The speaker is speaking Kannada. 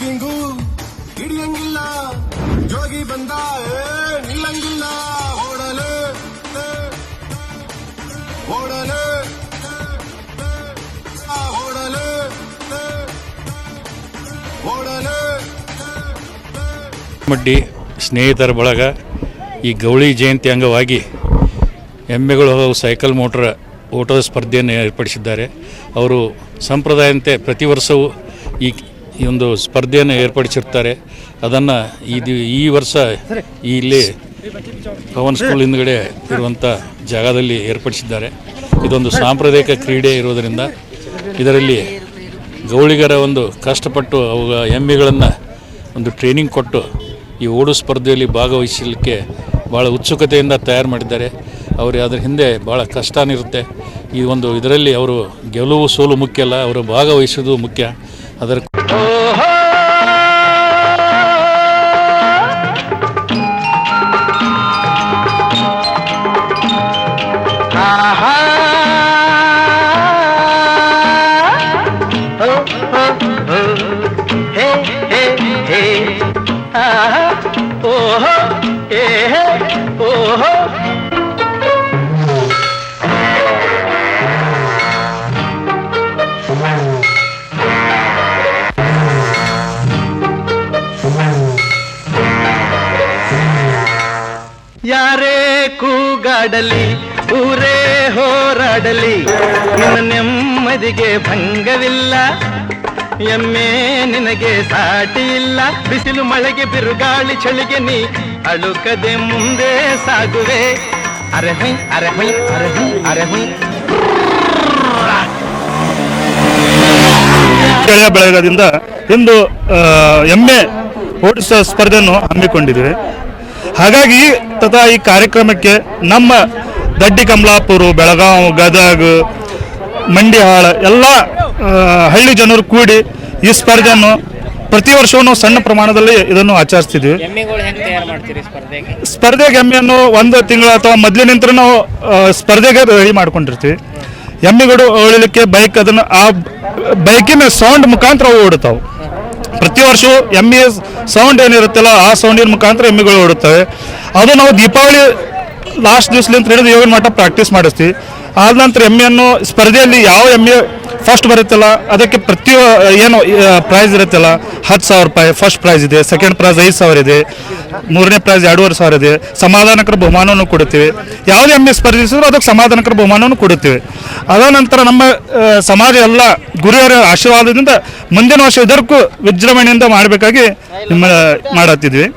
ಜಾಗಿಂಗು ಹಿಡಿಯಂಗಿಲ್ಲ ಜೋಗಿ ಬಂದ ನಿಲ್ಲಂಗಿಲ್ಲ ಓಡಲೆ ಓಡಲೆ ಓಡಲೆ ಓಡಲೆ ಮಡ್ಡಿ ಸ್ನೇಹಿತರ ಬಳಗ ಈ ಗೌಳಿ ಜಯಂತಿ ಅಂಗವಾಗಿ ಎಮ್ಮೆಗಳು ಹಾಗೂ ಸೈಕಲ್ ಮೋಟರ್ ಓಟದ ಸ್ಪರ್ಧೆಯನ್ನು ಏರ್ಪಡಿಸಿದ್ದಾರೆ. ಅವರು ಸಂಪ್ರದಾಯದಂತೆ ಪ್ರತಿ ವರ್ಷವೂ ಈ ಒಂದು ಸ್ಪರ್ಧೆಯನ್ನು ಏರ್ಪಡಿಸಿರ್ತಾರೆ. ಅದನ್ನು ಈ ವರ್ಷ ಇಲ್ಲಿ ಪವನ್ ಸ್ಕೂಲ್ ಹಿಂದುಗಡೆ ಇರುವಂಥ ಜಾಗದಲ್ಲಿ ಏರ್ಪಡಿಸಿದ್ದಾರೆ. ಇದೊಂದು ಸಾಂಪ್ರದಾಯಿಕ ಕ್ರೀಡೆ ಇರೋದರಿಂದ ಇದರಲ್ಲಿ ಗೌಳಿಗರ ಒಂದು ಕಷ್ಟಪಟ್ಟು ಅವು ಎಮ್ಮೆಗಳನ್ನು ಒಂದು ಟ್ರೈನಿಂಗ್ ಕೊಟ್ಟು ಈ ಓಡು ಸ್ಪರ್ಧೆಯಲ್ಲಿ ಭಾಗವಹಿಸಲಿಕ್ಕೆ ಭಾಳ ಉತ್ಸುಕತೆಯಿಂದ ತಯಾರು ಮಾಡಿದ್ದಾರೆ. ಅವರು ಅದರ ಹಿಂದೆ ಭಾಳ ಕಷ್ಟನಿರುತ್ತೆ. ಈ ಒಂದು ಇದರಲ್ಲಿ ಅವರು ಗೆಲುವು ಸೋಲು ಮುಖ್ಯ ಅಲ್ಲ, ಅವರು ಭಾಗವಹಿಸೋದು ಮುಖ್ಯ. ಅದರ ಯಾರೇ ಕೂಗಾಡಲಿ ಊರೇ ಹೋರಾಡಲಿ ನಿನ್ನ ನೆಮ್ಮದಿಗೆ ಭಂಗವಿಲ್ಲ. ಎಮ್ಮೆ ನಿನಗೆ ಸಾಟಿ ಇಲ್ಲ. ಬಿಸಿಲು ಮಳೆಗೆ ಬಿರುಗಾಳಿ ಚಳಿಗೆ ನೀ ಅಳುಕದೆ ಮುಂದೆ ಸಾಗುವೆ. ಅರೆ ಹುಯ್ ಅರೆ ಹುಯ್ ಅರೆ ಹುಯ್ ಅರೆ ಹುಯ್. ಗೆಳೆಯ ಬಳಗದಿಂದ ಇಂದು ಎಮ್ಮೆ ಓಡಿಸುವ ಸ್ಪರ್ಧೆಯನ್ನು ಹಮ್ಮಿಕೊಂಡಿದ್ದೇವೆ. ಹಾಗಾಗಿ ಈ ಕಾರ್ಯಕ್ರಮಕ್ಕೆ ನಮ್ಮ ದಡ್ಡಿ ಕಮಲಾಪುರ, ಬೆಳಗಾವಿ, ಗದಗ, ಮಂಡ್ಯಹಾಳ ಎಲ್ಲ ಹಳ್ಳಿ ಜನರು ಕೂಡಿ ಈ ಸ್ಪರ್ಧೆಯನ್ನು ಪ್ರತಿ ವರ್ಷವೂ ನಾವು ಸಣ್ಣ ಪ್ರಮಾಣದಲ್ಲಿ ಇದನ್ನು ಆಚರಿಸ್ತಿದ್ವಿ. ಸ್ಪರ್ಧೆಗೆ ಎಮ್ಮೆಯನ್ನು ಒಂದು ತಿಂಗಳು ಅಥವಾ ಮೊದಲಿನಿಂದ ನಾವು ಸ್ಪರ್ಧೆಗೆ ರೆಡಿ ಮಾಡ್ಕೊಂಡಿರ್ತೀವಿ. ಎಮ್ಮೆಗಳು ಓಡಲಿಕ್ಕೆ ಬೈಕ್ ಅದನ್ನು ಆ ಬೈಕಿನ ಸೌಂಡ್ ಮುಖಾಂತರ ಓಡುತ್ತಾವೆ. ಪ್ರತಿ ವರ್ಷವೂ ಎಮ್ಮೆ ಸೌಂಡ್ ಏನಿರುತ್ತಲ್ಲ ಆ ಸೌಂಡಿನ ಮುಖಾಂತರ ಎಮ್ಮೆಗಳು ಓಡುತ್ತವೆ. ಅದು ನಾವು ದೀಪಾವಳಿ ಲಾಸ್ಟ್ ದಿವಸಲಿಂದ ಹಿಡಿದು 7 ಮಟ್ಟ ಪ್ರಾಕ್ಟೀಸ್ ಮಾಡಿಸ್ತೀವಿ. ಆದ ನಂತರ ಎಮ್ಮೆಯನ್ನು ಸ್ಪರ್ಧೆಯಲ್ಲಿ ಯಾವ ಎಮ್ಮೆ ಫಸ್ಟ್ ಬರುತ್ತಲ್ಲ ಅದಕ್ಕೆ ಏನು ಪ್ರೈಸ್ ಇರುತ್ತಲ್ಲ 10,000 ರೂಪಾಯಿ ಫಸ್ಟ್ ಪ್ರೈಸ್ ಇದೆ, ಸೆಕೆಂಡ್ ಪ್ರೈಸ್ 5,000 ಇದೆ, ಮೂರನೇ ಪ್ರೈಸ್ 2,500 ಇದೆ. ಸಮಾಧಾನಕರ ಬಹುಮಾನವನ್ನು ಕೊಡುತ್ತೇವೆ. ಯಾವುದೇ ಎಮ್ಮೆ ಸ್ಪರ್ಧಿಸಿದ್ರು ಅದಕ್ಕೆ ಸಮಾಧಾನಕರ ಬಹುಮಾನವನ್ನು ಕೊಡುತ್ತೇವೆ. ಅದ ನಂತರ ನಮ್ಮ ಸಮಾಜ ಎಲ್ಲ ಗುರುವರ ಆಶೀರ್ವಾದದಿಂದ ಮುಂದಿನ ವರ್ಷ ಇದಕ್ಕೂ ವಿಜೃಂಭಣೆಯಿಂದ ಮಾಡಬೇಕಾಗಿ ಮಾಡತ್ತಿದ್ವಿ.